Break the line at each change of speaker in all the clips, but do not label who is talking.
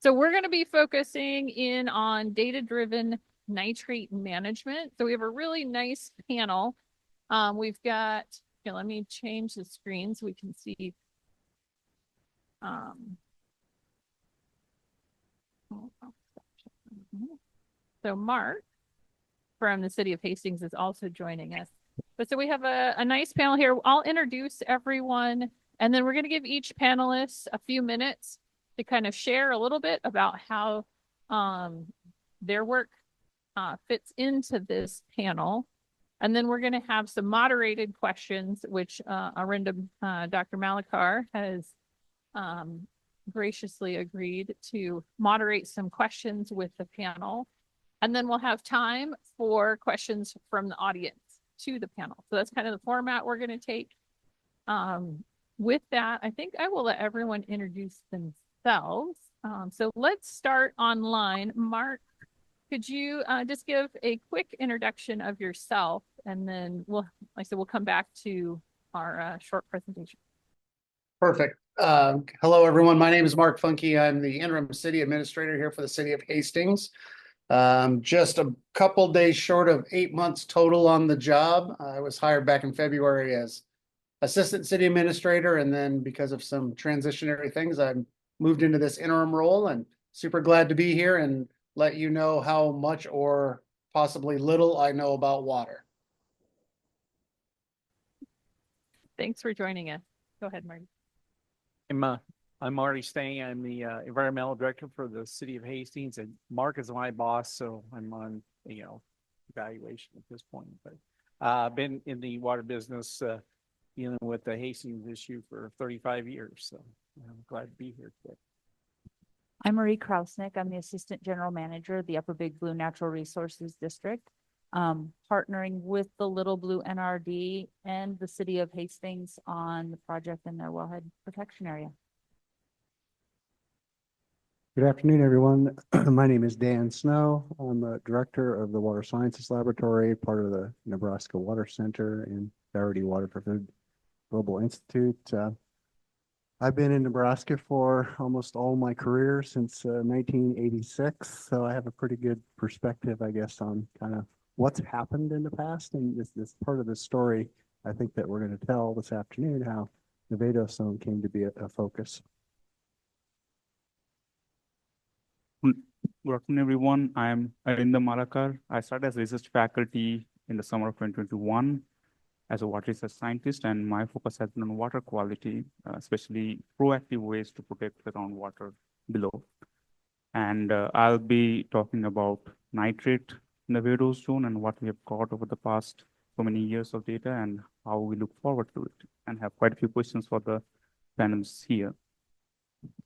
So we're going to be focusing in on data-driven nitrate management. So we have a really nice panel. We've got, here, let me change the screen so we can see. So Mark from the city of Hastings is also joining us. But so we have a nice panel here. I'll introduce everyone, and then we're going to give each panelist a few minutes to kind of share a little bit about how their work fits into this panel. And then we're going to have some moderated questions, which Arindam, Dr. Malakar has graciously agreed to moderate some questions with the panel. And then we'll have time for questions from the audience to the panel. So that's kind of the format we're going to take. With that, I think I will let everyone introduce themselves. So let's start online. Mark, could you just give a quick introduction of yourself, and then like I said, we'll come back to our short presentation.
Perfect. Hello, everyone. My name is Mark Funkey. I'm the interim city administrator here for the city of Hastings. Just a couple days short of 8 months total on the job. I was hired back in February as assistant city administrator, and then because of some transitionary things, I moved into this interim role, and super glad to be here and let you know how much or possibly little I know about water.
Thanks for joining us. Go ahead, Marty.
I'm Marty Stange. I'm the environmental director for the city of Hastings, and Mark is my boss, so I'm on evaluation at this point. But I've been in the water business dealing with the Hastings issue for 35 years, so I'm glad to be here today.
I'm Marie Krausnick. I'm the assistant general manager of the Upper Big Blue Natural Resources District, partnering with the Little Blue NRD and the city of Hastings on the project in their wellhead protection area.
Good afternoon, everyone. My name is Dan Snow. I'm the director of the Water Sciences Laboratory, part of the Nebraska Water Center and Dougherty Water for Food Global Institute. I've been in Nebraska for almost all my career since 1986, so I have a pretty good perspective, I guess, on kind of what's happened in the past. And this part of the story, I think, that we're going to tell this afternoon, how Nevada Zone came to be a focus.
Good afternoon, everyone. I'm Arindam Malakar. I started as research faculty in the summer of 2021 as a water research scientist, and my focus has been on water quality, especially proactive ways to protect the groundwater below. And I'll be talking about nitrate in the Nevada zone and what we have got over the past so many years of data and how we look forward to it, and have quite a few questions for the panelists here.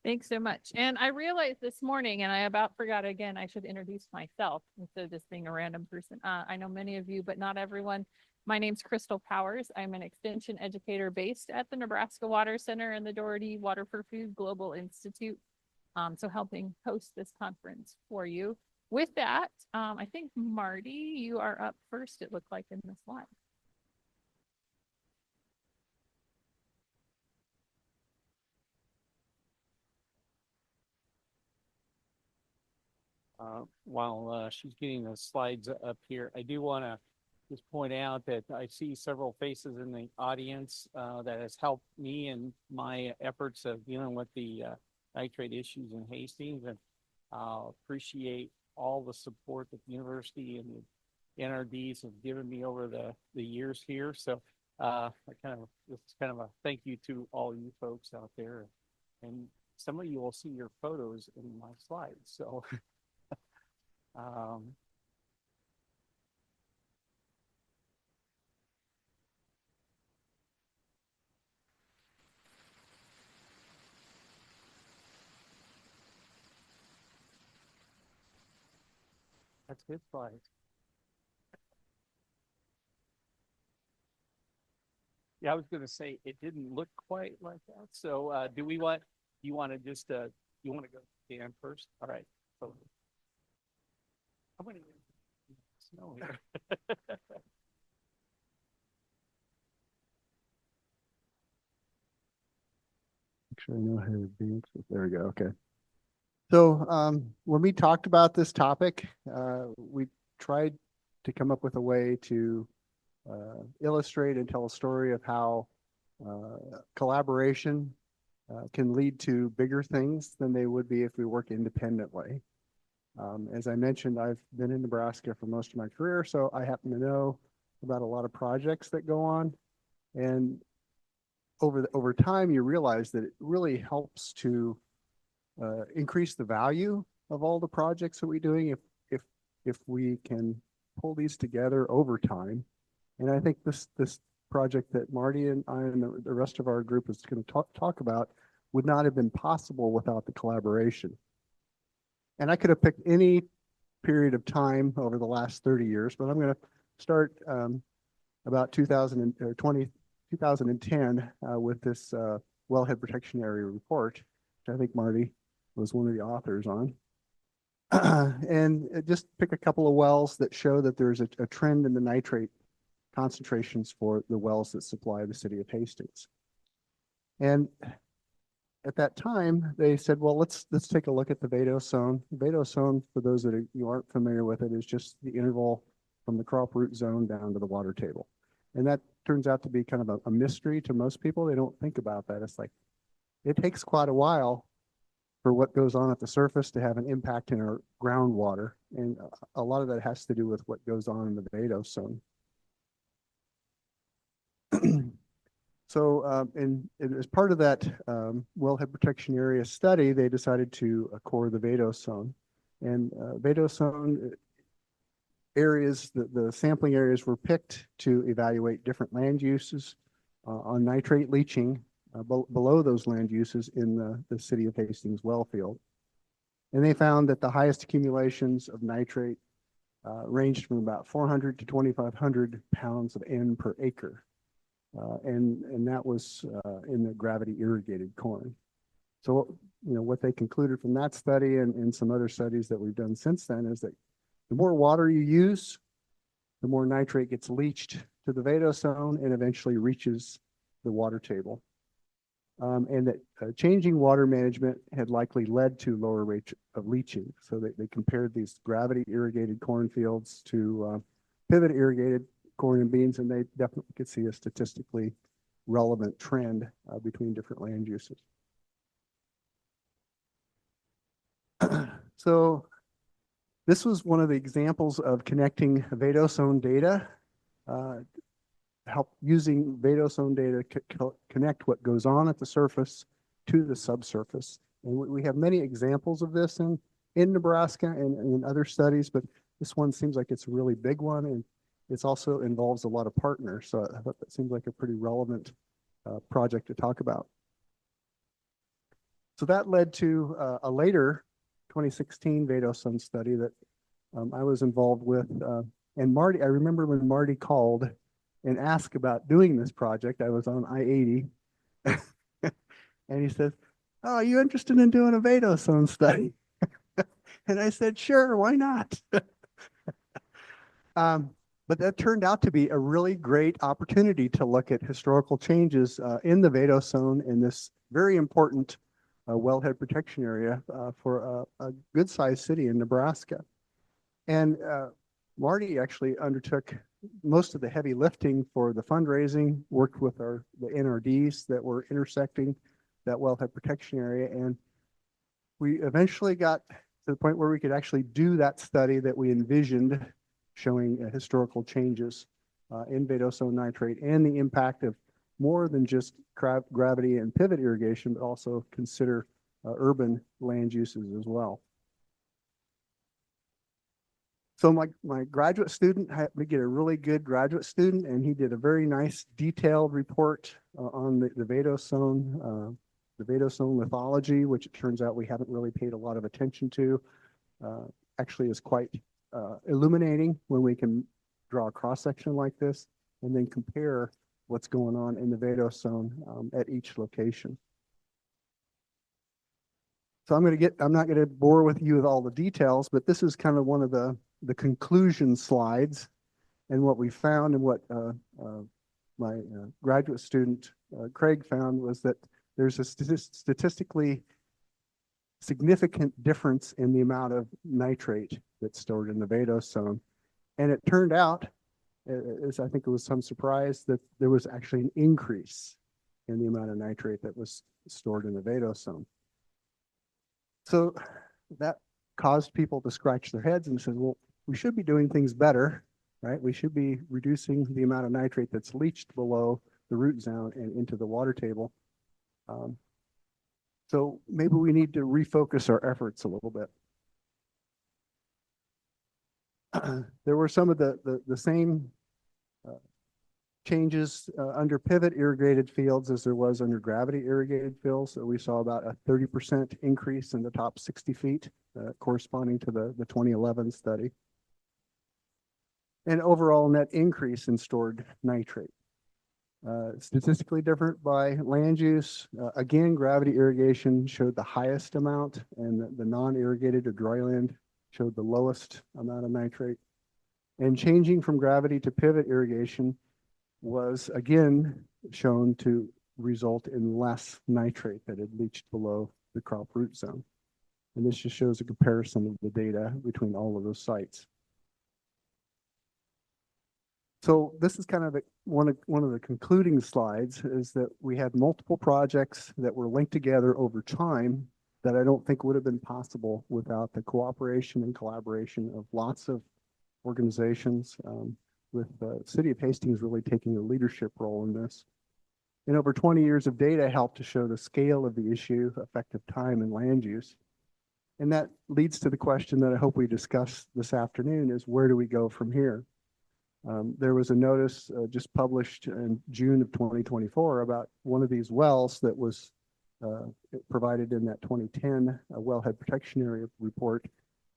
Thanks so much. And I realized this morning, and I about forgot again, I should introduce myself instead of just being a random person. I know many of you, but not everyone. My name's Crystal Powers. I'm an extension educator based at the Nebraska Water Center and the Dougherty Water for Food Global Institute. So helping host this conference for you. With that, I think Marty, you are up first, it looked like in the slide.
While she's getting the slides up here, I do want to just point out that I see several faces in the audience that has helped me in my efforts of dealing with the nitrate issues in Hastings, and appreciate all the support that the university and the NRDs have given me over the years here. So this is kind of a thank you to all you folks out there, and some of you will see your photos in my slides. So. That's good slide. Yeah, I was going to say it didn't look quite like that. So, do you want to just you want to go Dan first? All right. So, how many snow here?
Actually, I know how to advance it. There we go. Okay. So when we talked about this topic, we tried to come up with a way to illustrate and tell a story of how collaboration can lead to bigger things than they would be if we work independently. As I mentioned, I've been in Nebraska for most of my career, so I happen to know about a lot of projects that go on. And over time, you realize that it really helps to increase the value of all the projects that we're doing if we can pull these together over time. And I think this project that Marty and I and the rest of our group is going to talk about would not have been possible without the collaboration. And I could have picked any period of time over the last 30 years, but I'm going to start about 2010 with this wellhead protection area report, which I think Marty was one of the authors on. And just pick a couple of wells that show that there's a trend in the nitrate concentrations for the wells that supply the city of Hastings. And at that time, they said, well, let's take a look at the vadose. Vadose, for those that you aren't familiar with it, is just the interval from the crop root zone down to the water table. And that turns out to be kind of a mystery to most people. They don't think about that. It's like, it takes quite a while for what goes on at the surface to have an impact in our groundwater. And a lot of that has to do with what goes on in the vadose zone. So as part of that wellhead protection area study, they decided to core the vadose zone. And vadose zone areas, the sampling areas were picked to evaluate different land uses on nitrate leaching below those land uses in the city of Hastings well field. And they found that the highest accumulations of nitrate ranged from about 400 to 2,500 pounds of N per acre. And that was in the gravity irrigated corn. So, what they concluded from that study and some other studies that we've done since then is that the more water you use, the more nitrate gets leached to the vadose zone and eventually reaches the water table. And that changing water management had likely led to lower rates of leaching. So they compared these gravity irrigated cornfields to pivot irrigated corn and beans, and they definitely could see a statistically relevant trend between different land uses. So this was one of the examples of connecting vadose zone data, using vadose zone data to connect what goes on at the surface to the subsurface. And we have many examples of this in Nebraska and in other studies, but this one seems like it's a really big one, and it also involves a lot of partners. So I thought that seems like a pretty relevant project to talk about. So that led to a later 2016 vadose zone study that I was involved with. And Marty, I remember when Marty called and asked about doing this project. I was on I-80. And he says, "Oh, are you interested in doing a vadose zone study?" And I said, "Sure, why not?" But that turned out to be a really great opportunity to look at historical changes in the vadose zone in this very important wellhead protection area for a good-sized city in Nebraska. And Marty actually undertook most of the heavy lifting for the fundraising, worked with the NRDs that were intersecting that wellhead protection area. And we eventually got to the point where we could actually do that study that we envisioned, showing historical changes in vadose zone nitrate and the impact of more than just gravity and pivot irrigation, but also consider urban land uses as well. So my graduate student, we get a really good graduate student, and he did a very nice detailed report on the vadose zone lithology, which it turns out we haven't really paid a lot of attention to. Actually is quite illuminating when we can draw a cross-section like this and then compare what's going on in the vadose zone at each location. So I'm not going to bore with you with all the details, but this is kind of one of the conclusion slides. And what we found and what my graduate student, Craig, found was that there's a statistically significant difference in the amount of nitrate that's stored in the vadose zone. And it turned out, as I think it was some surprise, that there was actually an increase in the amount of nitrate that was stored in the vadose zone. So that caused people to scratch their heads and said, well, we should be doing things better, right? We should be reducing the amount of nitrate that's leached below the root zone and into the water table. So maybe we need to refocus our efforts a little bit. There were some of the same changes under pivot irrigated fields as there was under gravity irrigated fields. So we saw about a 30% increase in the top 60 feet, corresponding to the 2011 study. And overall net increase in stored nitrate. Statistically different by land use. Again, gravity irrigation showed the highest amount, and the non-irrigated or dry land showed the lowest amount of nitrate. And changing from gravity to pivot irrigation was again shown to result in less nitrate that had leached below the crop root zone. And this just shows a comparison of the data between all of those sites. So this is kind of one of the concluding slides, is that we had multiple projects that were linked together over time that I don't think would have been possible without the cooperation and collaboration of lots of organizations, with the City of Hastings really taking a leadership role in this. And over 20 years of data helped to show the scale of the issue, effective time, and land use. And that leads to the question that I hope we discuss this afternoon, is where do we go from here? There was a notice just published in June of 2024 about one of these wells that was provided in that 2010 wellhead protection area report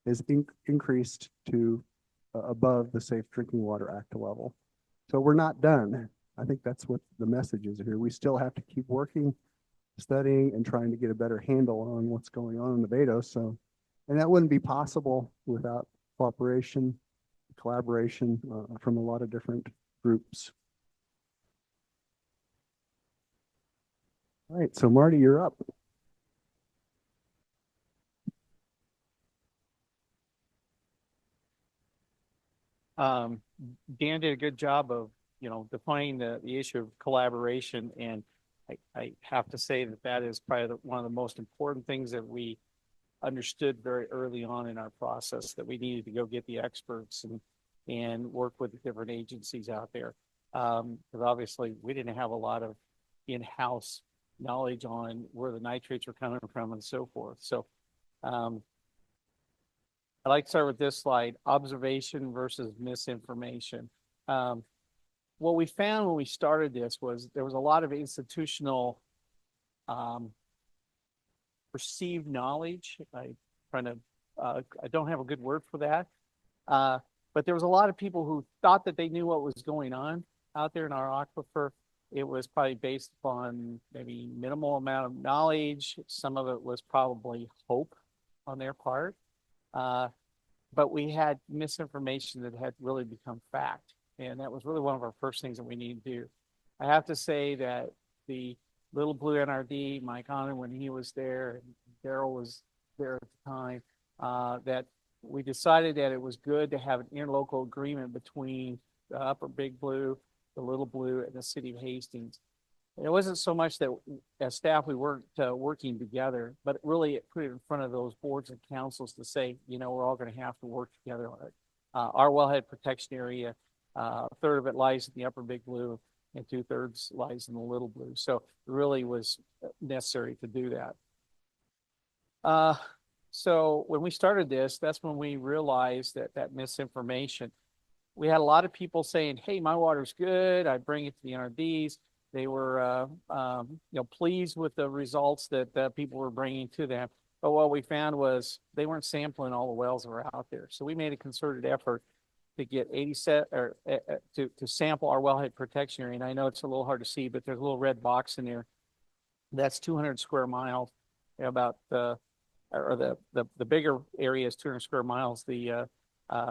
is increased to above the Safe Drinking Water Act level. So we're not done. I think that's what the message is here. We still have to keep working, studying, and trying to get a better handle on what's going on in the vadose. So, and that wouldn't be possible without cooperation, collaboration from a lot of different groups. All right, so Marty, you're up.
Dan did a good job of, defining the issue of collaboration. And I have to say that is probably one of the most important things that we understood very early on in our process, that we needed to go get the experts and work with the different agencies out there. Because obviously we didn't have a lot of in-house knowledge on where the nitrates were coming from and so forth. So I'd like to start with this slide, observation versus misinformation. What we found when we started this was there was a lot of institutional perceived knowledge. I don't have a good word for that. But there was a lot of people who thought that they knew what was going on out there in our aquifer. It was probably based upon maybe minimal amount of knowledge. Some of it was probably hope on their part. But we had misinformation that had really become fact. And that was really one of our first things that we needed to do. I have to say that the Little Blue NRD, Mike Honor, when he was there, and Daryl was there at the time, that we decided that it was good to have an interlocal agreement between the Upper Big Blue, the Little Blue, and the City of Hastings. And it wasn't so much that as staff we weren't working together, but really it put it in front of those boards and councils to say, we're all going to have to work together on it. Our wellhead protection area, a third of it lies in the Upper Big Blue and 2/3 lies in the Little Blue. So it really was necessary to do that. So when we started this, that's when we realized that misinformation. We had a lot of people saying, hey, my water's good. I bring it to the NRDs. They were pleased with the results that people were bringing to them. But what we found was they weren't sampling all the wells that were out there. So we made a concerted effort to get to sample our wellhead protection area. And I know it's a little hard to see, but there's a little red box in there. That's 200 square miles. About the bigger area is 200 square miles. The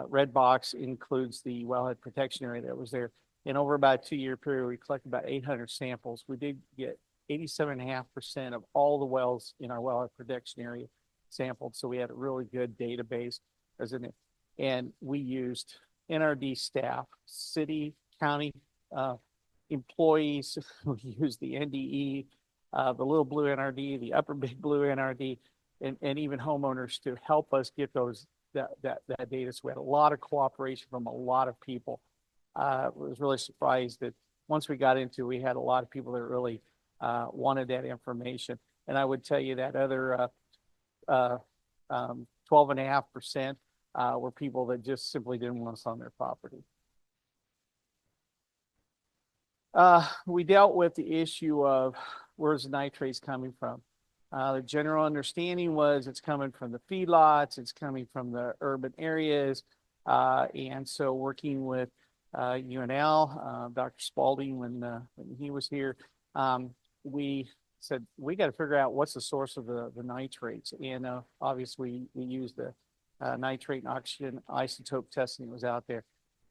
red box includes the wellhead protection area that was there. And over about a 2-year period, we collected about 800 samples. We did get 87.5% of all the wells in our wellhead protection area sampled. So we had a really good database and we used NRD staff, city, county, employees. We used the NDE, the Little Blue NRD, the Upper Big Blue NRD, and even homeowners to help us get that data. So we had a lot of cooperation from a lot of people. I was really surprised that once we got into, we had a lot of people that really wanted that information. And I would tell you that other 12.5% were people that just simply didn't want us on their property. We dealt with the issue of where's the nitrates coming from. The general understanding was it's coming from the feedlots, it's coming from the urban areas. And so working with UNL, Dr. Spalding, when he was here, we said, we got to figure out what's the source of the nitrates. And obviously we used the nitrate and oxygen isotope testing that was out there.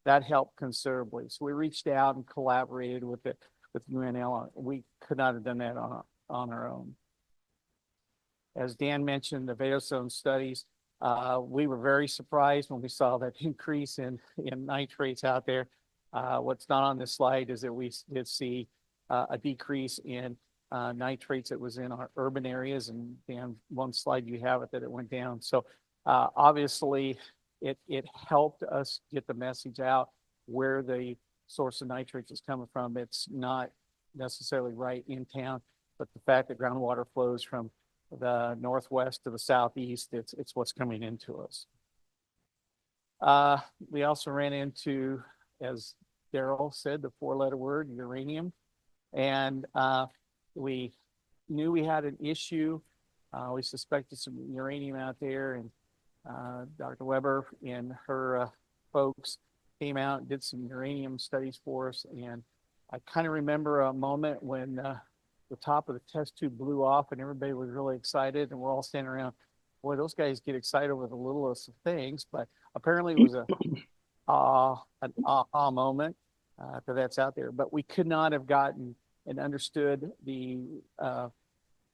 That helped considerably. So we reached out and collaborated with UNL. We could not have done that on our own. As Dan mentioned, the Vadozone studies, we were very surprised when we saw that increase in nitrates out there. What's not on this slide is that we did see a decrease in nitrates that was in our urban areas, and Dan, one slide you have it that it went down. So obviously it helped us get the message out where the source of nitrates is coming from. It's not necessarily right in town, but the fact that groundwater flows from the northwest to the southeast, it's what's coming into us. We also ran into, as Daryl said, the 4-letter word, uranium. And we knew we had an issue. We suspected some uranium out there, and Dr. Weber and her folks came out and did some uranium studies for us. And I kind of remember a moment when the top of the test tube blew off and everybody was really excited, and we're all standing around. Boy, those guys get excited over the littlest of things, but apparently it was an aha moment because that's out there. But we could not have gotten and understood the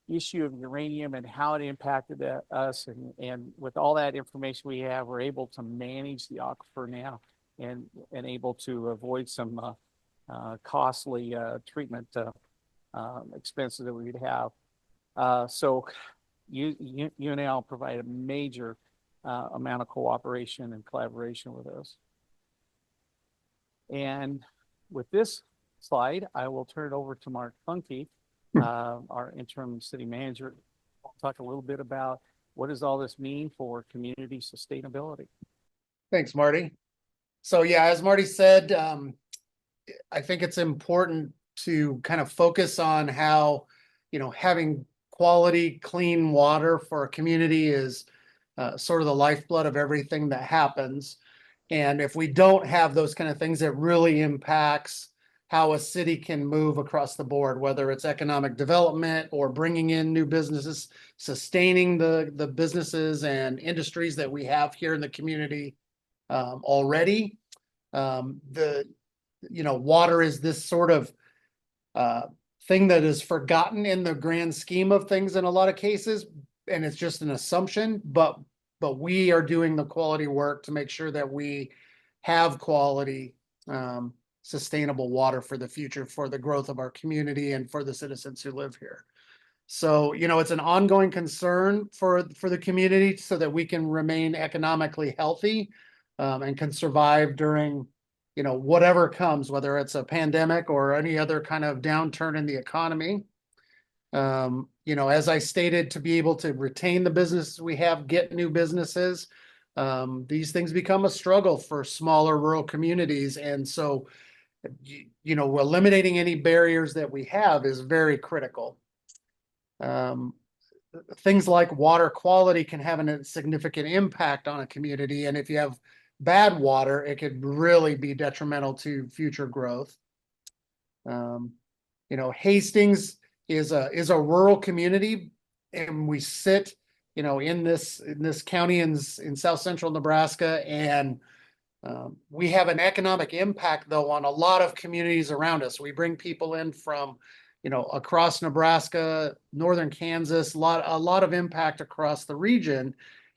issue of uranium and how it impacted us. And with all that information we have, we're able to manage the aquifer now and able to avoid some costly treatment expenses that we'd have. So UNL provided a major amount of cooperation and collaboration with us. And with this slide, I will turn it over to Mark Funkey, our interim city manager. I'll talk a little bit about what does all this mean for community sustainability.
Thanks, Marty. So yeah, as Marty said, I think it's important to kind of focus on how, having quality, clean water for a community is sort of the lifeblood of everything that happens. And if we don't have those kind of things, it really impacts how a city can move across the board, whether it's economic development or bringing in new businesses, sustaining the businesses and industries that we have here in the community already. Water is this sort of thing that is forgotten in the grand scheme of things in a lot of cases, and it's just an assumption, but we are doing the quality work to make sure that we have quality, sustainable water for the future, for the growth of our community and for the citizens who live here. So, it's an ongoing concern for the community so that we can remain economically healthy and can survive during whatever comes, whether it's a pandemic or any other kind of downturn in the economy. As I stated, to be able to retain the businesses we have, get new businesses, these things become a struggle for smaller rural communities. And so, eliminating any barriers that we have is very critical. Things like water quality can have a significant impact on a community. And if you have bad water, it could really be detrimental to future growth. Hastings is a rural community, and we sit, in this county in South Central Nebraska, and we have an economic impact though on a lot of communities around us. We bring people in from, across Nebraska, northern Kansas, a lot of impact across the region.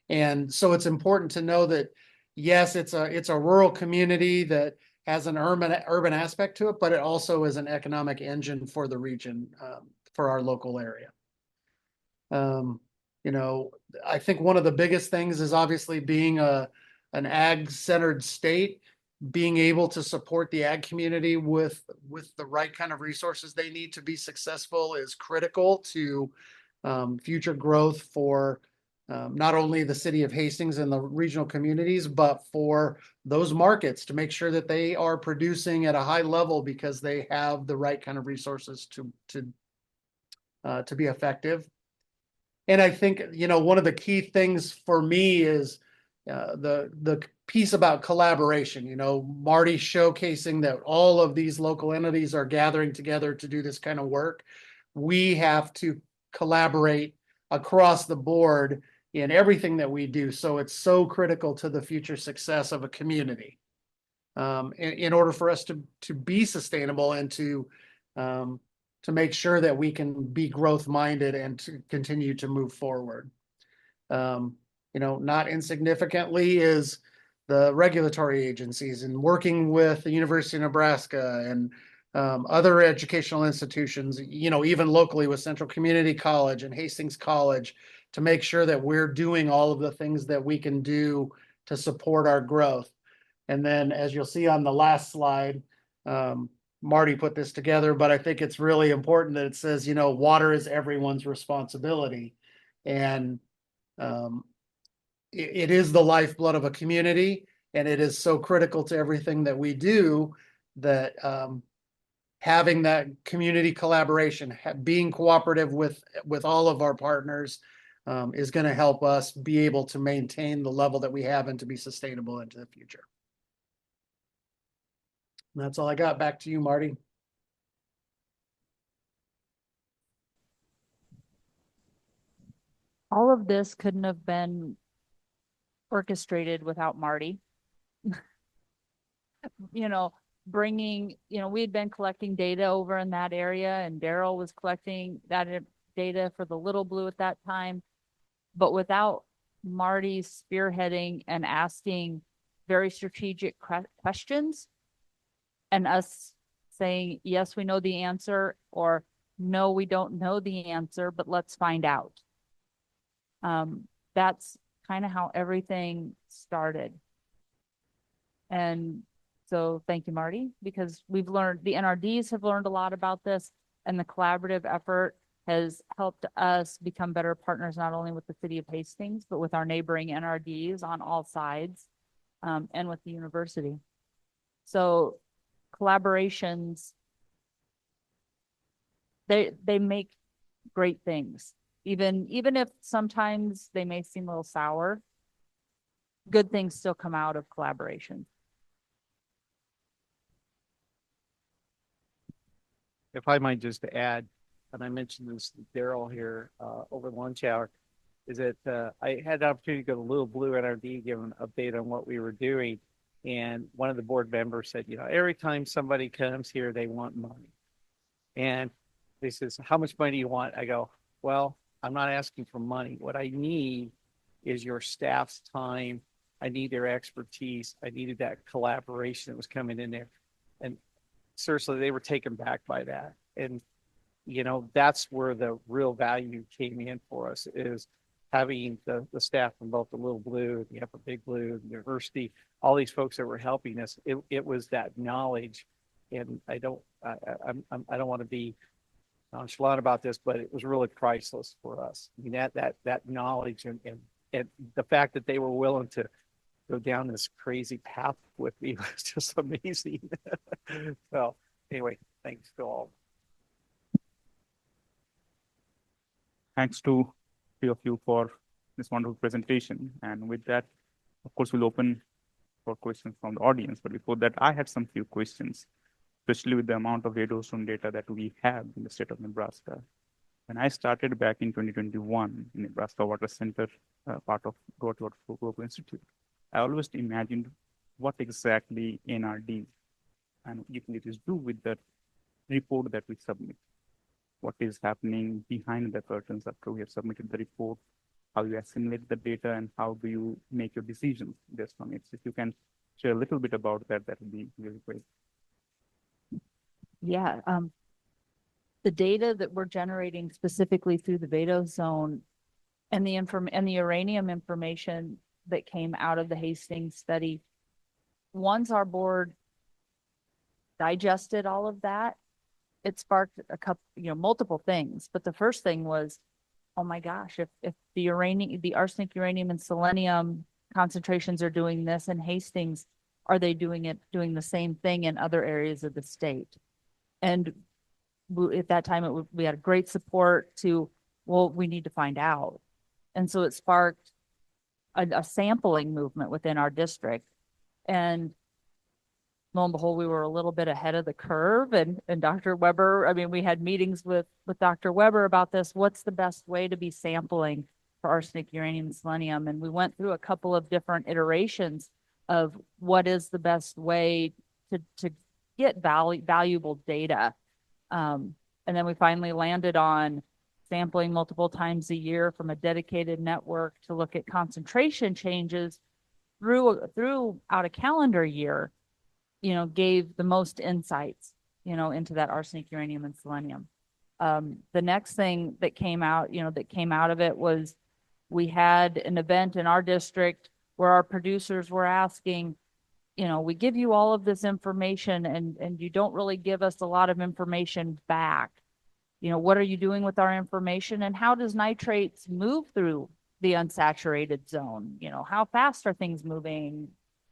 And so it's important to know that, yes, it's a rural community that has an urban aspect to it, but it also is an economic engine for the region, for our local area. I think one of the biggest things is obviously being an ag-centered state, being able to support the ag community with the right kind of resources they need to be successful is critical to future growth for not only the city of Hastings and the regional communities, but for those markets to make sure that they are producing at a high level because they have the right kind of resources to be effective. And I think, one of the key things for me is the piece about collaboration. Marty showcasing that all of these local entities are gathering together to do this kind of work. We have to collaborate across the board in everything that we do. So it's so critical to the future success of a community. In order for us to be sustainable and to make sure that we can be growth minded and to continue to move forward. Not insignificantly is the regulatory agencies and working with the University of Nebraska and other educational institutions, even locally with Central Community College and Hastings College, to make sure that we're doing all of the things that we can do to support our growth. And then, as you'll see on the last slide, Marty put this together, but I think it's really important that it says, water is everyone's responsibility. And it is the lifeblood of a community, and it is so critical to everything that we do that having that community collaboration, being cooperative with all of our partners is going to help us be able to maintain the level that we have and to be sustainable into the future. And that's all I got. Back to you, Marty.
All of this couldn't have been orchestrated without Marty. Bringing, we had been collecting data over in that area, and Daryl was collecting that data for the Little Blue at that time. But without Marty's spearheading and asking very strategic questions, and us saying, yes, we know the answer, or no, we don't know the answer, but let's find out. That's kind of how everything started. And so thank you, Marty, because we've learned, the NRDs have learned a lot about this, and the collaborative effort has helped us become better partners, not only with the city of Hastings, but with our neighboring NRDs on all sides, and with the university. So collaborations, they make great things. Even if sometimes they may seem a little sour, good things still come out of collaboration.
If I might just add, and I mentioned this to Daryl here over lunch hour, is that I had the opportunity to go to Little Blue NRD, give an update on what we were doing. And one of the board members said, every time somebody comes here, they want money. And they says, how much money do you want? I go, well, I'm not asking for money. What I need is your staff's time. I need their expertise. I needed that collaboration that was coming in there. And seriously, they were taken back by that. And, that's where the real value came in for us, is having the staff from both the Little Blue, the Upper Big Blue, the university, all these folks that were helping us. It was that knowledge. And I don't want to be nonchalant about this, but it was really priceless for us. I mean, that knowledge and the fact that they were willing to go down this crazy path with me was just amazing. So anyway, thanks to all.
Thanks to three of you for this wonderful presentation. And with that, of course, we'll open for questions from the audience. But before that, I had some few questions, especially with the amount of radiostone data that we have in the state of Nebraska. When I started back in 2021 in Nebraska Water Center, part of Water Global Institute, I always imagined what exactly NRD and utilities do with the report that we submit. what is happening behind the curtains after we have submitted the report, how you assimilate the data, and how do you make your decisions based on it. So if you can share a little bit about that, that would be really great.
Yeah, the data that we're generating specifically through the Vado zone and the uranium information that came out of the Hastings study, once our board digested all of that, it sparked a couple, multiple things. But the first thing was, oh my gosh, if the arsenic, uranium, and selenium concentrations are doing this in Hastings, are they doing the same thing in other areas of the state? And at that time, we had great support to, well, we need to find out. And so it sparked a sampling movement within our district. And lo and behold, we were a little bit ahead of the curve. And Dr. Weber, I mean, we had meetings with Dr. Weber about this. What's the best way to be sampling for arsenic, uranium, and selenium? And we went through a couple of different iterations of what is the best way to get valuable data. And then we finally landed on sampling multiple times a year from a dedicated network to look at concentration changes throughout a calendar year, gave the most insights, into that arsenic, uranium, and selenium. The next thing that came out of it was we had an event in our district where our producers were asking, we give you all of this information and you don't really give us a lot of information back. What are you doing with our information, and how does nitrates move through the unsaturated zone? How fast are things moving?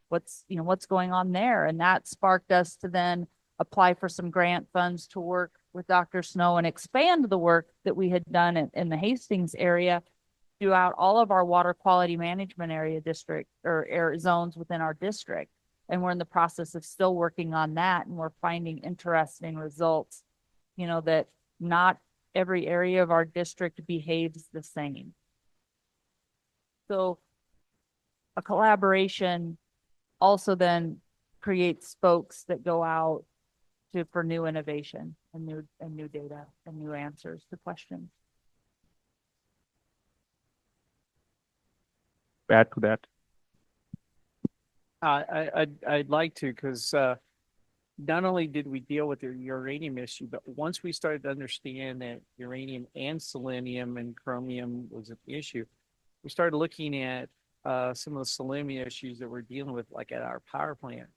What's going on there? And that sparked us to then apply for some grant funds to work with Dr. Snow and expand the work that we had done in the Hastings area throughout all of our water quality management area district or air zones within our district. And we're in the process of still working on that. And we're finding interesting results, that not every area of our district behaves the same. So a collaboration also then creates spokes that go out for new innovation and new data and new answers to questions.
Add to that.
I'd like to, because not only did we deal with the uranium issue, but once we started to understand that uranium and selenium and chromium was an issue, we started looking at some of the selenium issues that we're dealing with, like at our power plant.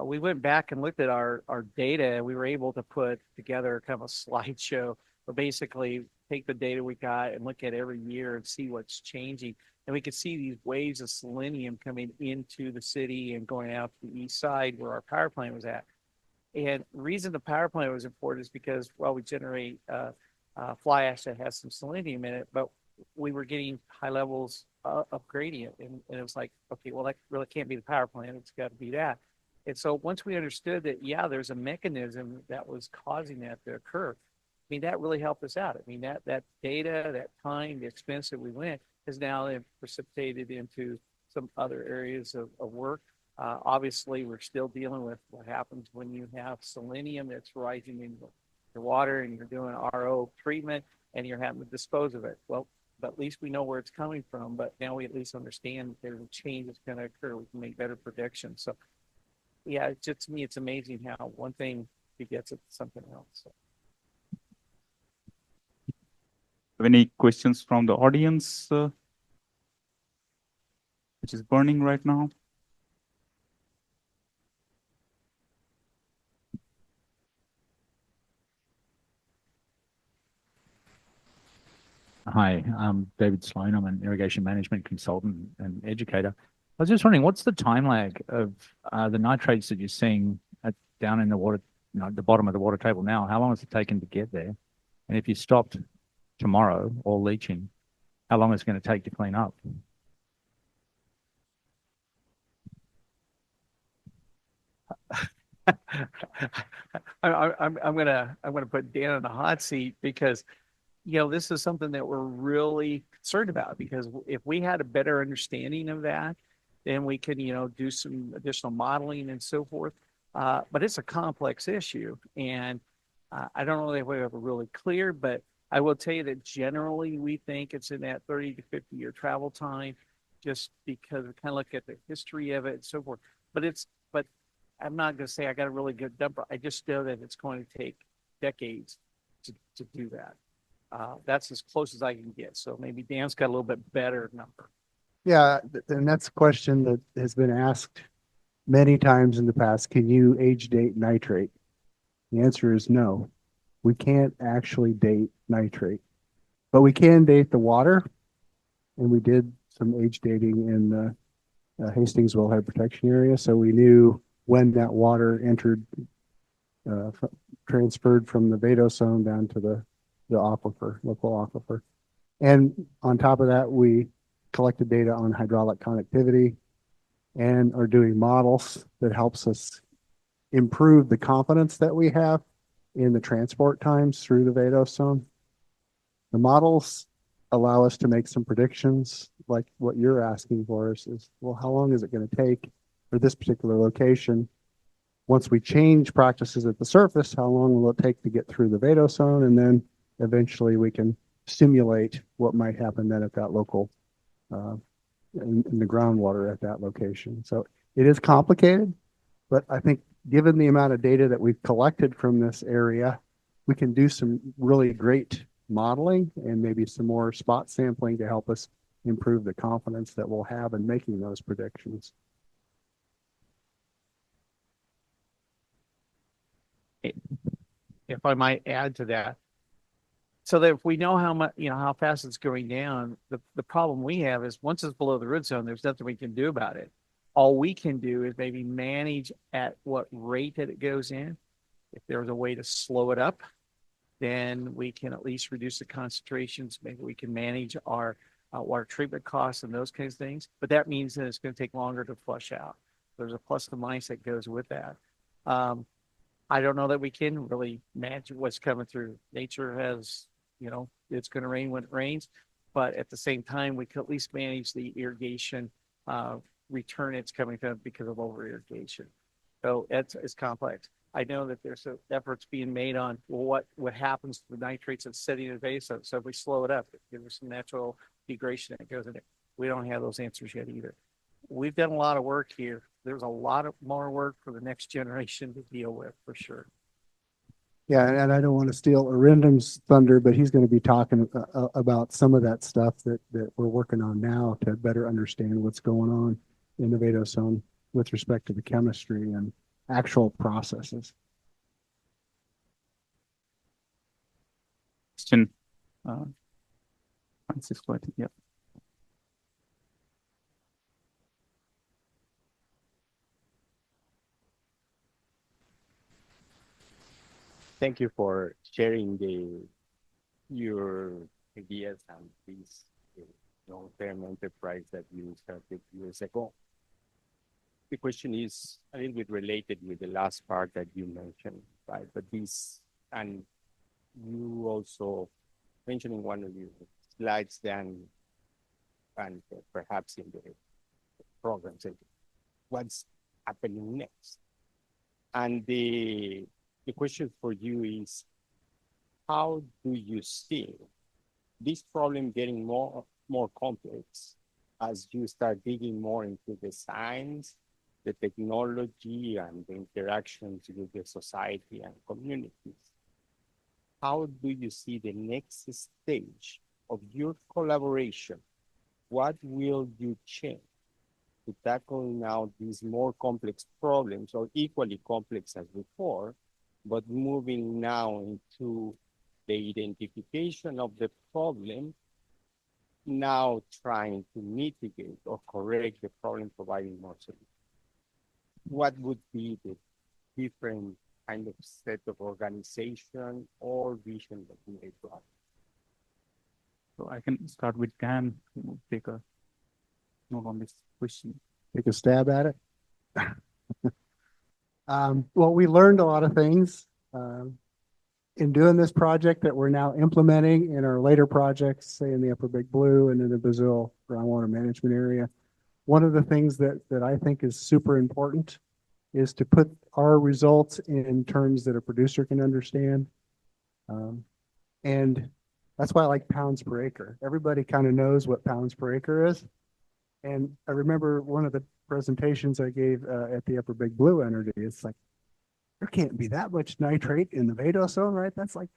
We went back and looked at our data, and we were able to put together kind of a slideshow, or basically take the data we got and look at every year and see what's changing. And we could see these waves of selenium coming into the city and going out to the east side where our power plant was at. And the reason the power plant was important is because, well, we generate fly ash that has some selenium in it, but we were getting high levels of gradient. And it was like, okay, well, that really can't be the power plant. It's got to be that. And so once we understood that, yeah, there's a mechanism that was causing that to occur, I mean, that really helped us out. I mean, that data, that time, the expense that we went has now precipitated into some other areas of work. Obviously, we're still dealing with what happens when you have selenium that's rising in your water and you're doing RO treatment and you're having to dispose of it. Well, but at least we know where it's coming from, but now we at least understand that there's a change that's going to occur. We can make better predictions. So, yeah, to me, it's amazing how one thing begets it to something else. So.
Any questions from the audience, which is burning right now?
Hi, I'm David Sloan. I'm an irrigation management consultant and educator. I was just wondering, what's the time lag of the nitrates that you're seeing down in the water, at the bottom of the water table now? How long has it taken to get there? And if you stopped tomorrow all leaching, how long is it going to take to clean up?
I'm gonna put Dan on the hot seat because this is something that we're really concerned about, because if we had a better understanding of that, then we could do some additional modeling and so forth. But it's a complex issue, and I don't know if we have a really clear, but I will tell you that generally we think it's in that 30 to 50 year travel time, just because we kind of look at the history of it and so forth. But I'm not going to say I got a really good number. I just know that it's going to take decades to do that. That's as close as I can get. So maybe Dan's got a little bit better number.
Yeah, and that's a question that has been asked many times in the past. Can you age date nitrate? The answer is no. We can't actually date nitrate, but we can date the water. And we did some age dating in the Hastings Wellhead Protection Area. So we knew when that water entered, transferred from the vadosome down to the aquifer, local aquifer. And on top of that, we collected data on hydraulic connectivity and are doing models that helps us improve the confidence that we have in the transport times through the vadosome. The models allow us to make some predictions, like what you're asking for us is, well, how long is it going to take for this particular location? Once we change practices at the surface, how long will it take to get through the vadosome? And then eventually we can simulate what might happen then at that local, in the groundwater at that location. So it is complicated, but I think given the amount of data that we've collected from this area, we can do some really great modeling and maybe some more spot sampling to help us improve the confidence that we'll have in making those predictions.
If I might add to that, so that if we know how much, how fast it's going down, the problem we have is once it's below the root zone, there's nothing we can do about it. All we can do is maybe manage at what rate that it goes in. If there's a way to slow it up, then we can at least reduce the concentrations. Maybe we can manage our water treatment costs and those kinds of things. But that means that it's going to take longer to flush out. There's a plus and minus that goes with that. I don't know that we can really manage what's coming through. Nature has, it's going to rain when it rains. But at the same time, we can at least manage the irrigation return it's coming from because of over irrigation. So it's complex. I know that there's efforts being made on what happens to the nitrates that's sitting in the base. So if we slow it up, there's some natural degradation that goes in it. We don't have those answers yet either. We've done a lot of work here. There's a lot of more work for the next generation to deal with for sure.
Yeah, and I don't want to steal Arindam's thunder, but he's going to be talking about some of that stuff that we're working on now to better understand what's going on in the vadosome with respect to the chemistry and actual processes.
Question, Francisco, I think, yeah.
Thank you for sharing your ideas and this long-term enterprise that you started years ago. The question is a little bit related with the last part that you mentioned, right? But this, and you also mentioned in one of your slides then, and perhaps in the programs, what's happening next? And the question for you is, how do you see this problem getting more complex as you start digging more into the science, the technology, and the interactions with the society and communities? How do you see the next stage of your collaboration? What will you change to tackle now these more complex problems, or equally complex as before, but moving now into the identification of the problem, now trying to mitigate or correct the problem, providing more solutions? What would be the different kind of set of organization or vision that you may have?
So I can start with Dan, who will take a note on this question.
Take a stab at it. Well, we learned a lot of things in doing this project that we're now implementing in our later projects, say in the Upper Big Blue and in the Brazil groundwater management area. One of the things that I think is super important is to put our results in terms that a producer can understand And that's why I like pounds per acre. Everybody kind of knows what pounds per acre is. And I remember one of the presentations I gave at the Upper Big Blue Energy. It's like, there can't be that much nitrate in the Vado zone, right? That's like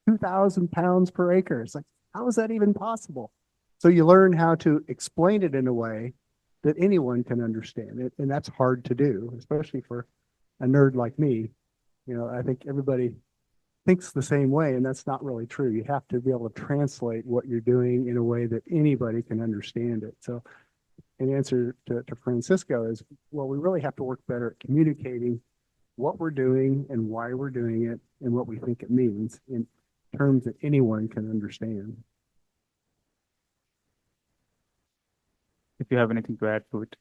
2,000 pounds per acre. It's like, how is that even possible? So you learn how to explain it in a way that anyone can understand it. And that's hard to do, especially for a nerd like me. You know, I think everybody thinks the same way, and that's not really true. You have to be able to translate what you're doing in a way that anybody can understand it. So in answer to Francisco is, well, we really have to work better at communicating what we're doing and why we're doing it and what we think it means in terms that anyone can understand.
If you have anything to add to it.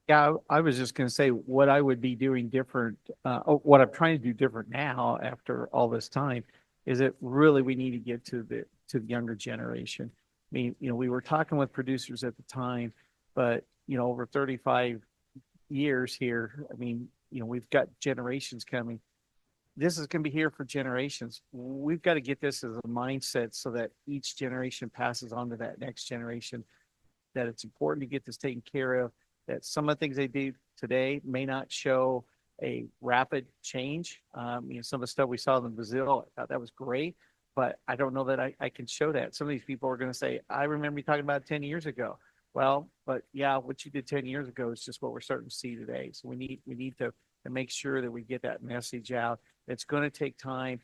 Yeah, I was just gonna say what I would be doing different, what I'm trying to do different now after all this time is that really we need to get to the younger generation. I mean, we were talking with producers at the time, but over 35 years here, I mean, we've got generations coming. This is going to be here for generations. We've got to get this as a mindset so that each generation passes on to that next generation, that it's important to get this taken care of, that some of the things they do today may not show a rapid change. Some of the stuff we saw in Brazil, I thought that was great, but I don't know that I can show that. Some of these people are going to say, I remember you talking about 10 years ago. Well, but yeah, what you did 10 years ago is just what we're starting to see today. So we need to make sure that we get that message out. It's going to take time.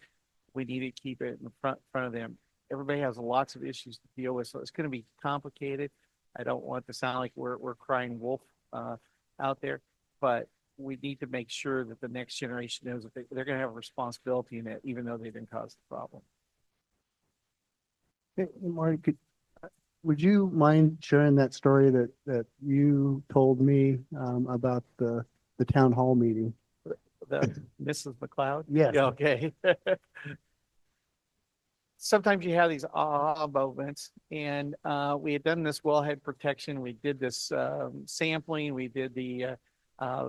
We need to keep it in the front of them. Everybody has lots of issues to deal with, so it's going to be complicated. I don't want to sound like we're crying wolf out there, but we need to make sure that the next generation knows that they're going to have a responsibility in it, even though they didn't cause the problem.
Hey, Marty, would you mind sharing that story that you told me about the town hall meeting?
The Mrs. McLeod?
Yes.
Yeah, okay. Sometimes you have these aha moments, and we had done this wellhead protection. We did this sampling. We did the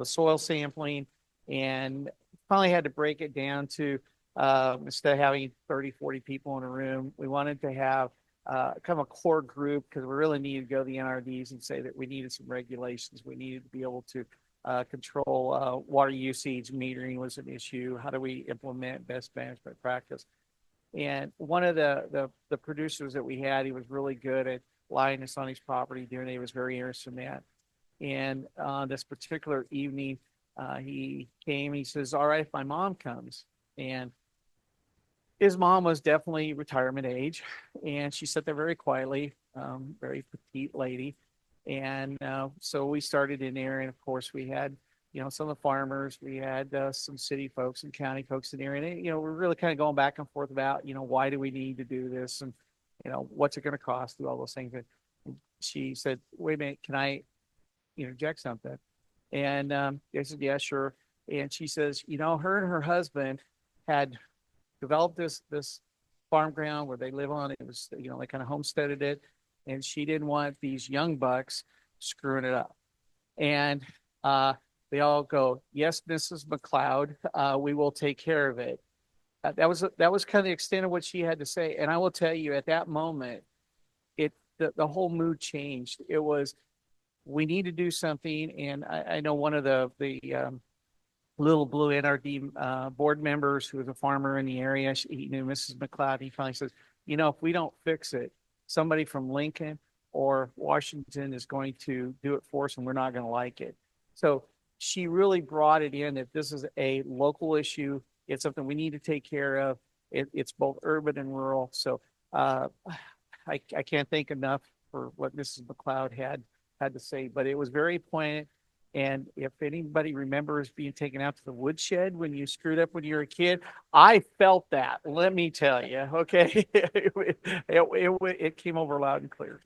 soil sampling, and finally had to break it down to instead of having 30, 40 people in a room, we wanted to have kind of a core group, because we really needed to go to the NRDs and say that we needed some regulations. We needed to be able to control water usage. Metering was an issue. How do we implement best management practice? And one of the producers that we had, he was really good at lying us on his property, doing it. He was very interested in that. And this particular evening, he came, he says, all right, if my mom comes. And his mom was definitely retirement age, and she sat there very quietly, very petite lady. And so we started in there, and of course we had, some of the farmers, we had some city folks and county folks in there, and we're really kind of going back and forth about, why do we need to do this, and what's it going to cost, do all those things. And she said, wait a minute, can I interject something? And I said, yeah, sure. And she says, her and her husband had developed this farm ground where they live on. It was, they kind of homesteaded it, and she didn't want these young bucks screwing it up. And they all go, yes, Mrs. McLeod, we will take care of it. That was kind of the extent of what she had to say. And I will tell you, at that moment, the whole mood changed. It was, we need to do something. And I know one of the Little Blue NRD board members who was a farmer in the area, he knew Mrs. McLeod. He finally says, if we don't fix it, somebody from Lincoln or Washington is going to do it for us, and we're not going to like it. So she really brought it in that this is a local issue. It's something we need to take care of. It's both urban and rural. So I can't thank enough for what Mrs. McLeod had to say, but it was very poignant. And if anybody remembers being taken out to the woodshed when you screwed up when you were a kid, I felt that, let me tell you, okay? It came over loud and clear.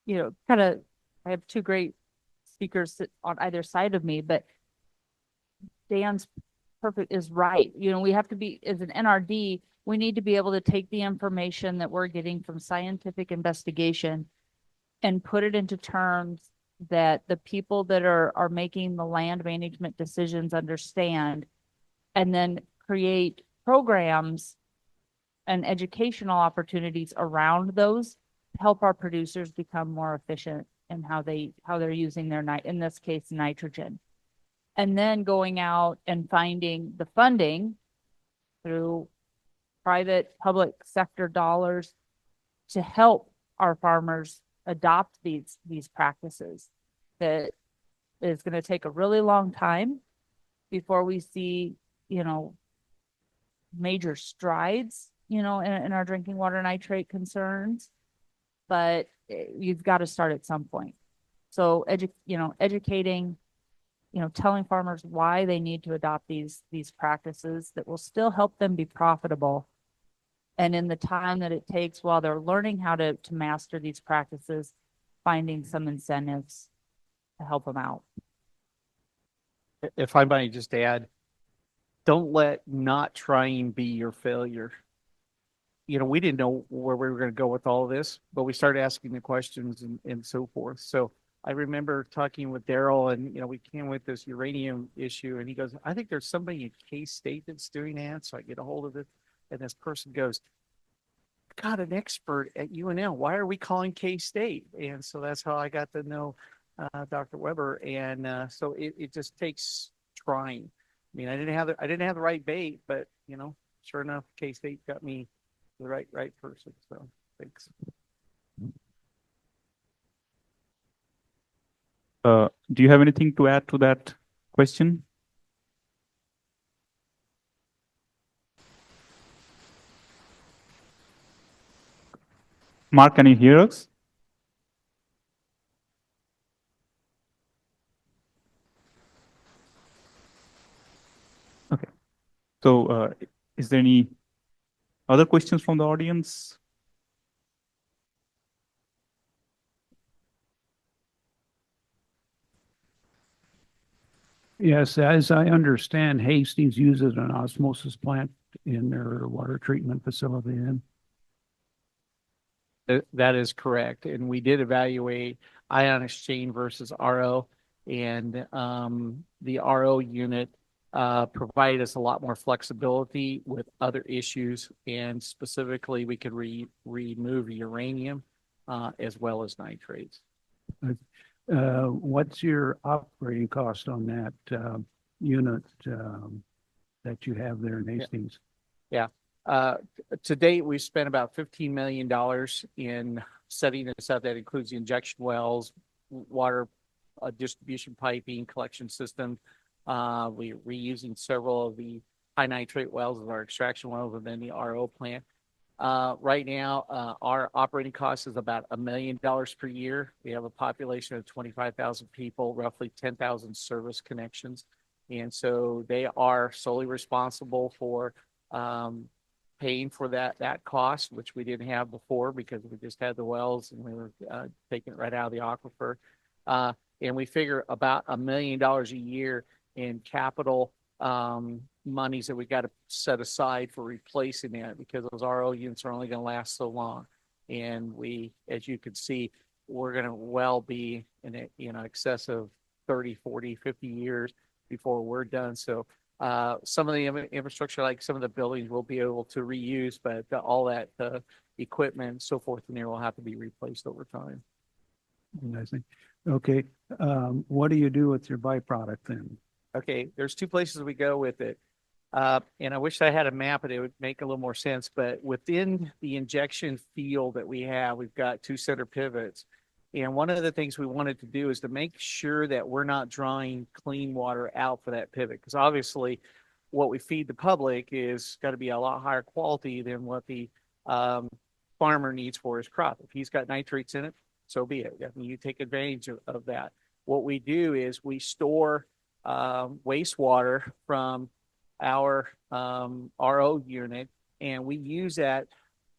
I have two great speakers on either side of me, but Dan's is right. We have to be, as an NRD, we need to be able to take the information that we're getting from scientific investigation and put it into terms that the people that are making the land management decisions understand, and then create programs and educational opportunities around those to help our producers become more efficient in how they're using their in this case, nitrogen. And then going out and finding the funding through private, public sector dollars to help our farmers adopt these practices. That is going to take a really long time before we see, major strides, in our drinking water nitrate concerns. But you've got to start at some point. So educating, telling farmers why they need to adopt these practices that will still help them be profitable. And in the time that it takes while they're learning how to master these practices, finding some incentives to help them out.
If I might just add, don't let not trying be your failure. We didn't know where we were going to go with all of this, but we started asking the questions and so forth. So I remember talking with Daryl, and we came with this uranium issue, and he goes, I think there's somebody in K-State that's doing that. So I get a hold of it, and this person goes, got an expert at UNL. Why are we calling K-State? And so that's how I got to know Dr. Weber. And so it just takes trying. I mean, I didn't have the right bait, but sure enough, K-State got me the right person. So thanks.
Do you have anything to add to that question? Mark, can you hear us? Okay. So is there any other questions from the audience?
Yes, as I understand, Hastings uses an osmosis plant in their water treatment facility then.
That is correct. And we did evaluate ion exchange versus RO. And the RO unit provided us a lot more flexibility with other issues. And specifically, we could remove uranium as well as nitrates.
What's your operating cost on that unit that you have there in Hastings?
Yeah. To date, we've spent about $15 million in setting this up. That includes the injection wells, water distribution piping, collection system. We're reusing several of the high nitrate wells as our extraction wells, and then the RO plant. Right now, our operating cost is about $1 million per year. We have a population of 25,000 people, roughly 10,000 service connections. And so they are solely responsible for paying for that cost, which we didn't have before because we just had the wells and we were taking it right out of the aquifer. And we figure about $1 million a year in capital monies that we got to set aside for replacing that, because those RO units are only going to last so long. And we, as you can see, we're going to well be in excess of 30, 40, 50 years before we're done. So some of the infrastructure, like some of the buildings, we'll be able to reuse, but all that equipment and so forth in there will have to be replaced over time.
I see. Okay. What do you do with your byproduct then?
Okay, there's two places we go with it. And I wish I had a map and it would make a little more sense, but within the injection field that we have, we've got two center pivots. And one of the things we wanted to do is to make sure that we're not drawing clean water out for that pivot. Because obviously what we feed the public is got to be a lot higher quality than what the farmer needs for his crop. If he's got nitrates in it, so be it. I mean, you take advantage of that. What we do is we store wastewater from our RO unit, and we use that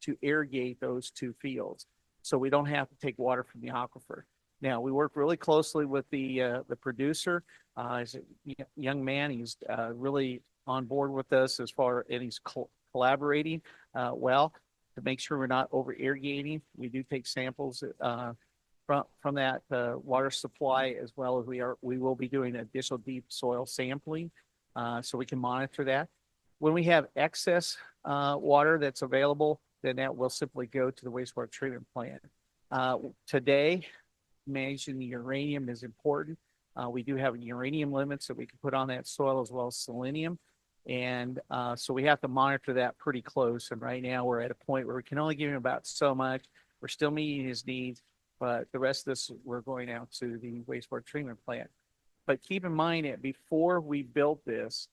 to irrigate those two fields, so we don't have to take water from the aquifer. Now, we work really closely with the producer. He's a young man. He's really on board with us and he's collaborating well to make sure we're not over irrigating. We do take samples from that water supply, as well as we will be doing additional deep soil sampling so we can monitor that. When we have excess water that's available, then that will simply go to the wastewater treatment plant. Today, managing the uranium is important. We do have uranium limits that we can put on that soil as well as selenium. And so we have to monitor that pretty close. And right now we're at a point where we can only give him about so much. We're still meeting his needs, but the rest of this, we're going out to the wastewater treatment plant. But keep in mind that before we built this,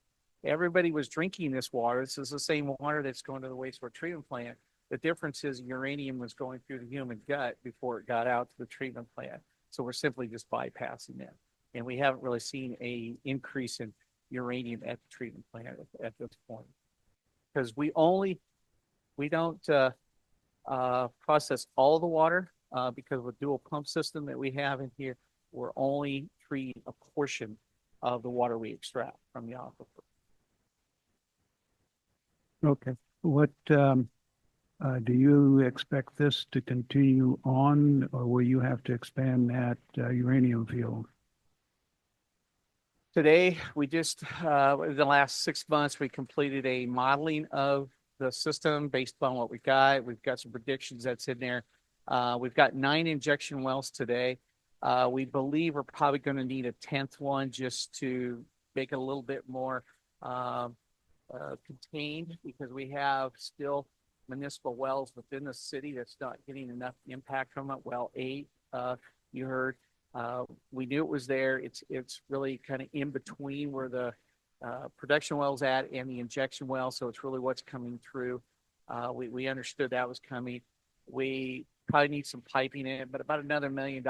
everybody was drinking this water. This is the same water that's going to the wastewater treatment plant. The difference is uranium was going through the human gut before it got out to the treatment plant. So we're simply just bypassing that. And we haven't really seen an increase in uranium at the treatment plant at this point. Because we don't process all the water because of the dual pump system that we have in here. We're only treating a portion of the water we extract from the aquifer.
Okay. What, do you expect this to continue on, or will you have to expand that uranium field?
Today, we just, in the last 6 months, we completed a modeling of the system based on what we got. We've got some predictions that's in there. We've got 9 injection wells today. We believe we're probably going to need a 10th one just to make it a little bit more contained, because we have still municipal wells within the city that's not getting enough impact from it. Well, 8, you heard. We knew it was there. It's really kind of in between where the production well's at and the injection well. So it's really what's coming through. We understood that was coming. We probably need some piping in it, but about another $1 million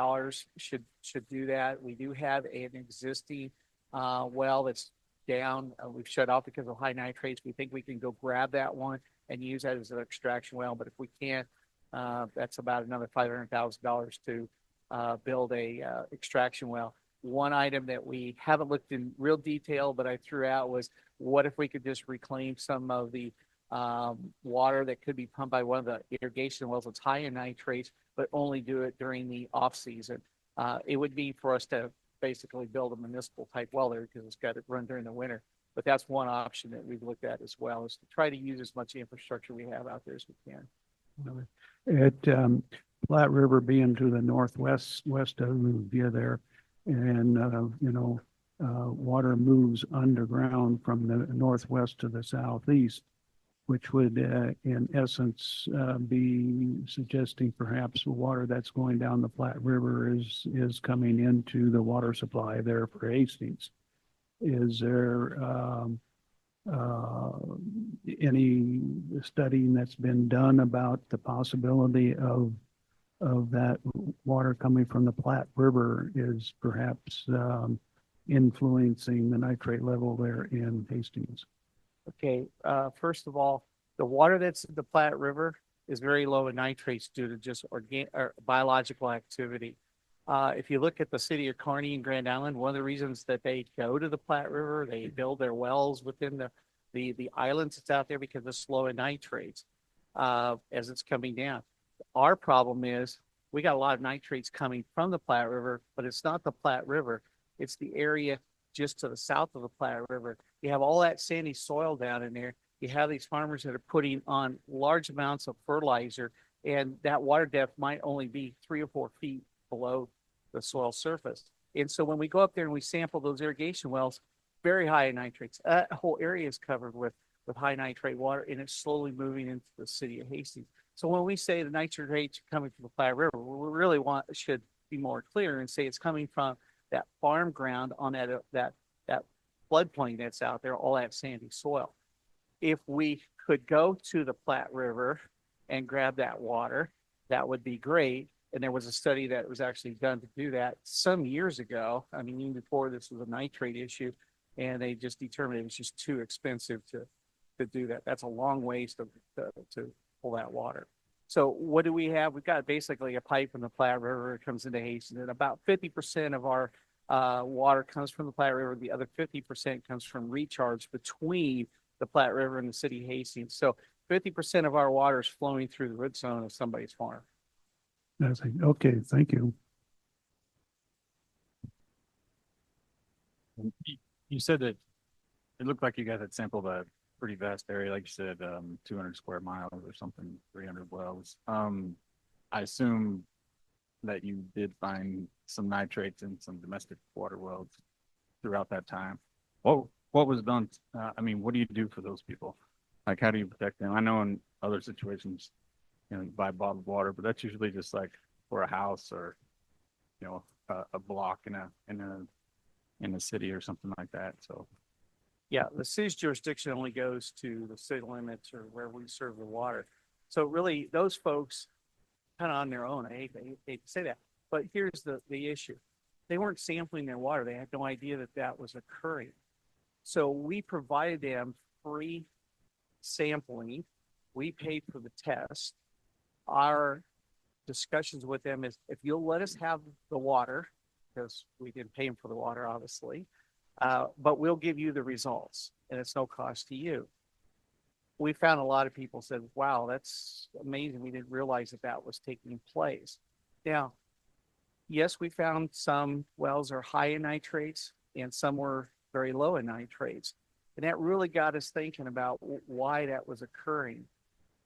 should do that. We do have an existing well that's down. We've shut off because of high nitrates. We think we can go grab that one and use that as an extraction well. But if we can't, that's about another $500,000 to build a extraction well. One item that we haven't looked in real detail, but I threw out was, what if we could just reclaim some of the water that could be pumped by one of the irrigation wells that's high in nitrates, but only do it during the off season. It would be for us to basically build a municipal type well there, because it's got to run during the winter. But that's one option that we've looked at as well, is to try to use as much infrastructure we have out there as we can.
At Platte River being to the west of you there, and water moves underground from the northwest to the southeast, which would in essence be suggesting perhaps water that's going down the Platte River is coming into the water supply there for Hastings. Is there any studying that's been done about the possibility of that water coming from the Platte River is perhaps influencing the nitrate level there in Hastings?
Okay, first of all, the water that's in the Platte River is very low in nitrates due to just biological activity. If you look at the city of Kearney and Grand Island, one of the reasons that they go to the Platte River, they build their wells within the islands that's out there, because it's low in nitrates as it's coming down. Our problem is we got a lot of nitrates coming from the Platte River, but it's not the Platte River. It's the area just to the south of the Platte River. You have all that sandy soil down in there. You have these farmers that are putting on large amounts of fertilizer, and that water depth might only be 3 or 4 feet below the soil surface. And so when we go up there and we sample those irrigation wells, very high in nitrates. That whole area is covered with high nitrate water, and it's slowly moving into the city of Hastings. So when we say the nitrates are coming from the Platte River, we really should be more clear and say it's coming from that farm ground on that floodplain that's out there, all that sandy soil. If we could go to the Platte River and grab that water, that would be great. And there was a study that was actually done to do that some years ago. I mean, even before this was a nitrate issue, and they just determined it was just too expensive to do that. That's a long ways to pull that water. So what do we have? We've got basically a pipe from the Platte River. It comes into Hastings, and about 50% of our water comes from the Platte River. The other 50% comes from recharge between the Platte River and the city of Hastings. So 50% of our water is flowing through the root zone of somebody's farm.
Okay, thank you.
You said that it looked like you guys had sampled a
pretty vast area, like you said, 200 square miles or something, 300 wells. I assume that you did find some nitrates in some domestic water wells throughout that time. What was done? I mean, what do you do for those people? Like, how do you protect them? I know in other situations, you know, you buy bottled water, but that's usually just like for a house or, you know, a block in a city or something like that. So,
Yeah, the city's jurisdiction only goes to the city limits or where we serve the water. So really, those folks kind of on their own. I hate to say that, but here's the issue: they weren't sampling their water. They had no idea that that was occurring. So we provided them free sampling. We paid for the test. Our discussions with them is, if you'll let us have the water, because we didn't pay them for the water, obviously, but we'll give you the results, and it's no cost to you. We found a lot of people said, wow, that's amazing. We didn't realize that that was taking place. Now, yes, we found some wells are high in nitrates and some were very low in nitrates. And that really got us thinking about why that was occurring.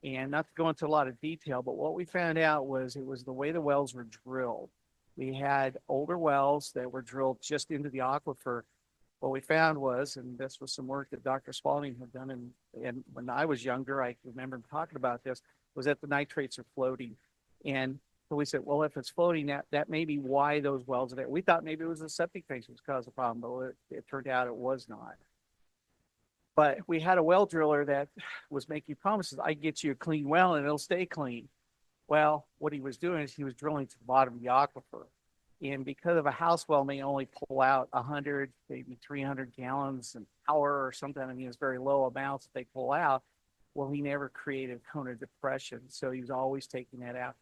And not to go into a lot of detail, but what we found out was it was the way the wells were drilled. We had older wells that were drilled just into the aquifer. What we found was, and this was some work that Dr. Spalding had done, and when I was younger, I remember him talking about this, was that the nitrates are floating. And so we said, well, if it's floating, that may be why those wells are there. We thought maybe it was a septic tank that was causing the problem, but it turned out it was not. But we had a well driller that was making promises. I get you a clean well and it'll stay clean. Well, what he was doing is he was drilling to the bottom of the aquifer. And because of a house well may only pull out 100, maybe 300 gallons an hour or something, I mean, it's very low amounts that they pull out. Well, he never created a cone of depression. So he was always taking that out.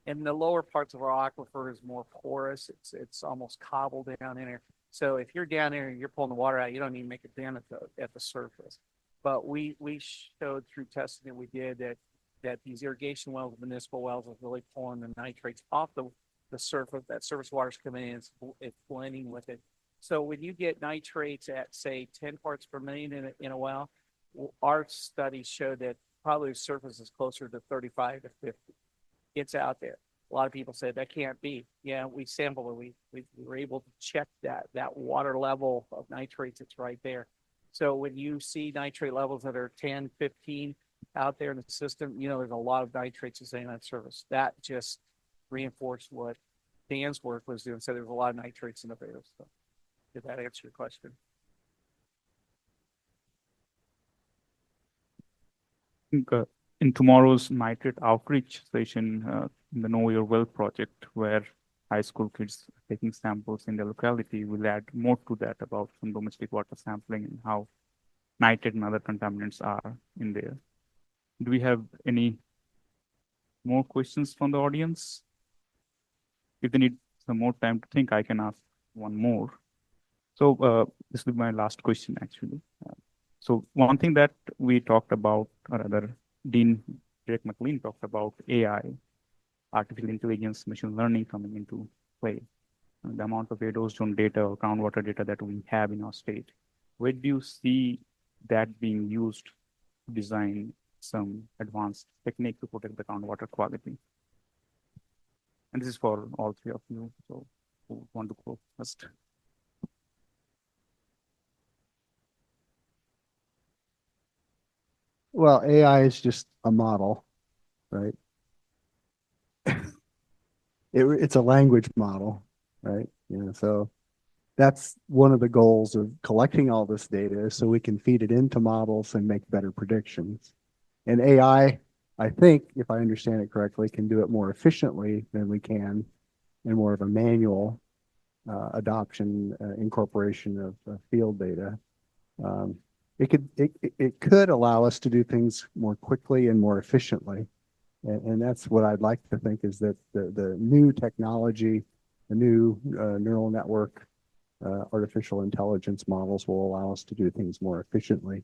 And the lower parts of our aquifer is more porous. It's almost cobbled down in there. So if you're down there and you're pulling the water out, you don't even make a dent at the surface. But we showed through testing that we did that these irrigation wells, municipal wells, are really pulling the nitrates off the surface. That surface water's coming in, it's blending with it. So when you get nitrates at, say, 10 parts per million in a well, our studies show that probably the surface is closer to 35 to 50. It's out there. A lot of people said that can't be. Yeah, we sampled it. We were able to check that water level of nitrates. It's right there. So when you see nitrate levels that are 10, 15 out there in the system, you know, there's a lot of nitrates in that surface. That just reinforced what Dan's work was doing. So there's a lot of nitrates in the air. So did that answer your question?
I think in tomorrow's nitrate outreach session, in the Know Your Well project, where high school kids are taking samples in the locality, we'll add more to that about some domestic water sampling and how nitrate and other contaminants are in there. Do we have any more questions from the audience? If they need some more time to think, I can ask one more. So this will be my last question, actually. So one thing that we talked about, or rather, Dean Derek McLean talked about AI, artificial intelligence, machine learning coming into play. The amount of ADOS zone data or groundwater data that we have in our state. Where do you see that being used to design some advanced technique to protect the groundwater quality? And this is for all three of you. So who want to go first?
Well, AI is just a model, right? It's a language model, right? You know, so that's one of the goals of collecting all this data so we can feed it into models and make better predictions. And AI, I think, if I understand it correctly, can do it more efficiently than we can in more of a manual adoption, incorporation of field data. It could allow us to do things more quickly and more efficiently. And that's what I'd like to think, is that the new technology, the new neural network, artificial intelligence models will allow us to do things more efficiently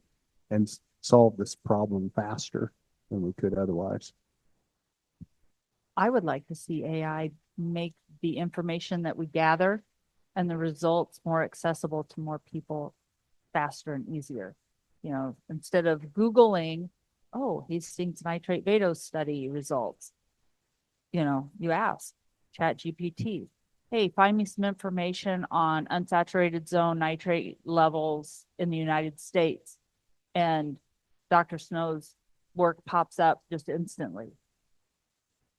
and solve this problem faster than we could otherwise.
I would like to see AI make the information that we gather and the results more accessible to more people faster and easier. instead of Googling, oh, Hastings nitrate Vado study results, you ask ChatGPT, hey, find me some information on unsaturated zone nitrate levels in the United States. And Dr. Snow's work pops up just instantly,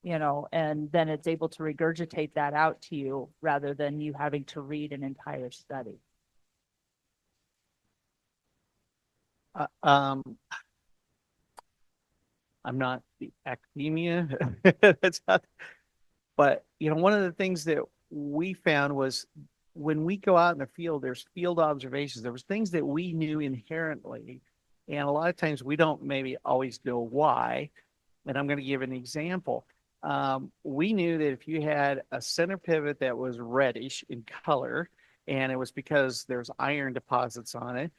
and then it's able to regurgitate that out to you rather than you having to read an entire study.
I'm not the academia, that's not, but one of the things that we found was when we go out in the field, there's field observations. There was things that we knew inherently, and a lot of times we don't maybe always know why. And I'm going to give an example. We knew that if you had a center pivot that was reddish in color, and it was because there's iron deposits on it,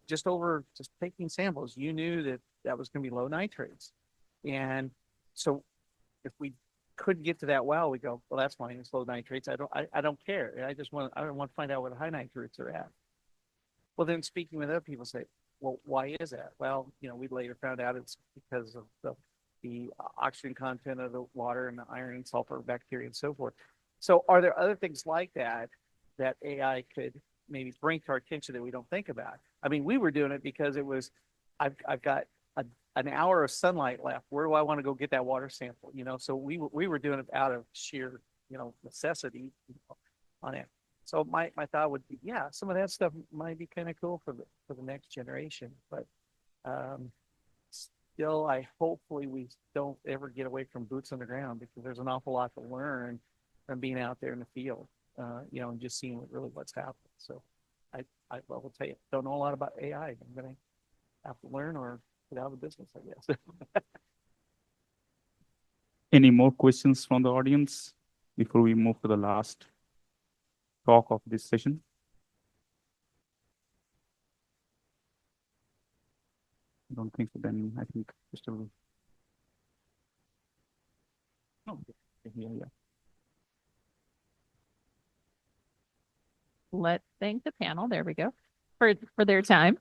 just taking samples, you knew that was going to be low nitrates. And so if we couldn't get to that well, we go, well, that's fine, it's low nitrates. I don't care. I don't want to find out what the high nitrates are at. Well, then speaking with other people say, well, why is that? Well, we later found out it's because of the oxygen content of the water and the iron and sulfur bacteria and so forth. So are there other things like that AI could maybe bring to our attention that we don't think about? I mean, we were doing it because it was, I've got an hour of sunlight left. Where do I want to go get that water sample? So we were doing it out of sheer, necessity on it. So my thought would be, yeah, some of that stuff might be kind of cool for the next generation, but still, hopefully we don't ever get away from boots on the ground, because there's an awful lot to learn from being out there in the field, and just seeing what's happening. So I will tell you, don't know a lot about AI. I'm going to have to learn or get out of the business, I guess.
Any more questions from the audience before we move to the last talk of this session? I don't think so. Then I think just a... Oh, yeah.
Let's thank the panel. There we go for their time.